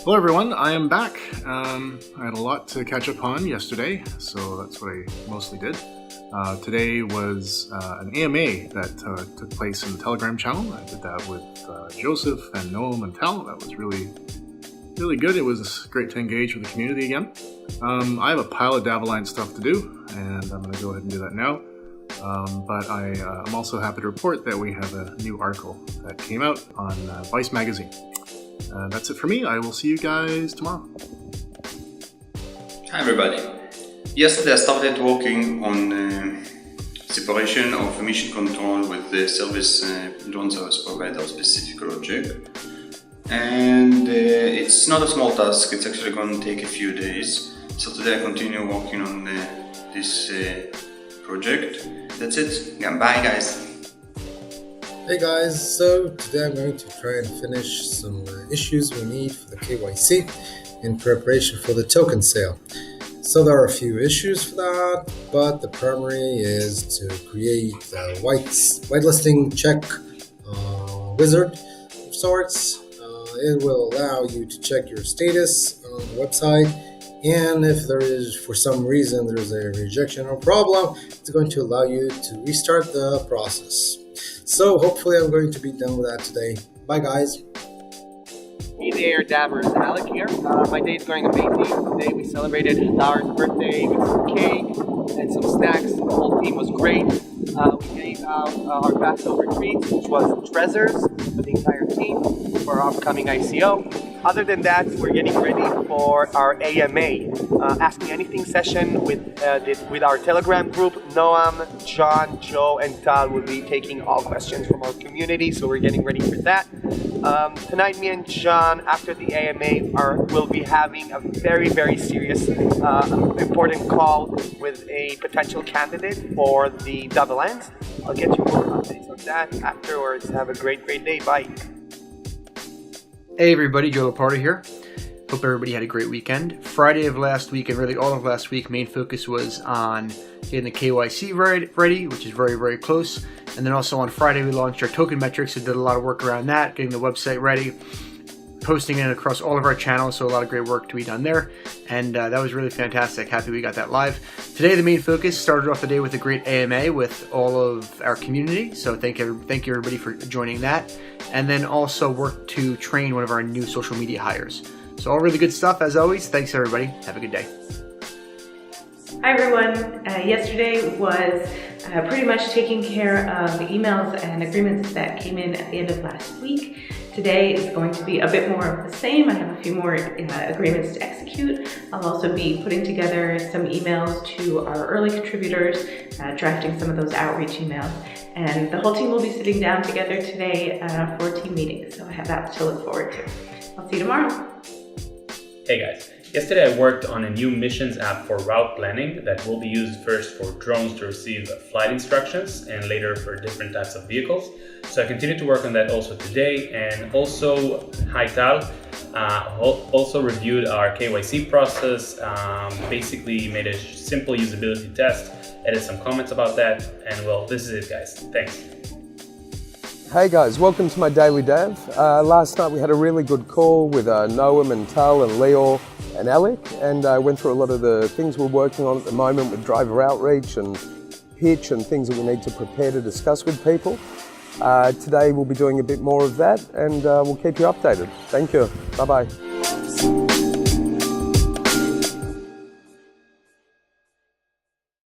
Hello everyone, I am back. I had a lot to catch up on yesterday, so that's what I mostly did. Today was an AMA that took place in the Telegram channel. I did that with Joseph and Noam and Tal. That was really good. It was great to engage with the community again. I have a pile of DAV Alliance stuff to do, and I'm going to go ahead and do that now. But I'm also happy to report that we have a new article that came out on Vice Magazine. That's it for me. I will see you guys tomorrow. Hi everybody. Yesterday I started working on separation of emission control with the drone service provider specific project. And it's not a small task, it's actually going to take a few days. So today I continue working on this project. That's it. Yeah, bye guys. Hey guys, so today I'm going to try and finish some issues we need for the KYC in preparation for the token sale. So there are a few issues for that, but the primary is to create a whitelisting check wizard of sorts. It will allow you to check your status on the website, and if there is, for some reason, there is a rejection or problem, it's going to allow you to restart the process. So hopefully I'm going to be done with that today. Bye guys. Hey there, Davers, Alec here. My day is going amazing. Today we celebrated Laura's birthday with some cake and some snacks. The whole team was great. We gave out our Passover treats, which was treasures for the entire team for our upcoming ICO. Other than that, we're getting ready for our AMA, Ask Me Anything session with our Telegram group. Noam, John, Joe, and Tal will be taking all questions from our community, so we're getting ready for that. Tonight, me and John, after the AMA, will be having a very, very serious, important call with a potential candidate for the DAV Alliance. I'll get you more updates on that afterwards. Have a great day. Bye. Hey everybody, Joe Laporta here. Hope everybody had a great weekend. Friday of last week and really all of last week, main focus was on getting the KYC ready, which is very, very close. And then also on Friday, we launched our token metrics, so did a lot of work around that, getting the website ready, posting it across all of our channels, so a lot of great work to be done there. And that was really fantastic. Happy we got that live. Today, the main focus started off the day with a great AMA with all of our community. So thank you everybody for joining that. And then also work to train one of our new social media hires. So all really good stuff as always. Thanks everybody. Have a good day. Hi everyone. Yesterday was pretty much taking care of the emails and agreements that came in at the end of last week. Today is going to be a bit more of the same. I have a few more agreements to execute. I'll also be putting together some emails to our early contributors, drafting some of those outreach emails. And the whole team will be sitting down together today for a team meeting. So I have that to look forward to. I'll see you tomorrow. Hey guys. Yesterday I worked on a new missions app for route planning that will be used first for drones to receive flight instructions and later for different types of vehicles. So I continue to work on that also today, and also hi Tal, also reviewed our KYC process, basically made a simple usability test, added some comments about that, and well, this is it guys, thanks. Hey guys, welcome to my daily DAV. Last night we had a really good call with Noam and Tal and Leo and Alec, and I went through a lot of the things we're working on at the moment with driver outreach and pitch and things that we need to prepare to discuss with people. Today we'll be doing a bit more of that, and we'll keep you updated. Thank you. Bye-bye.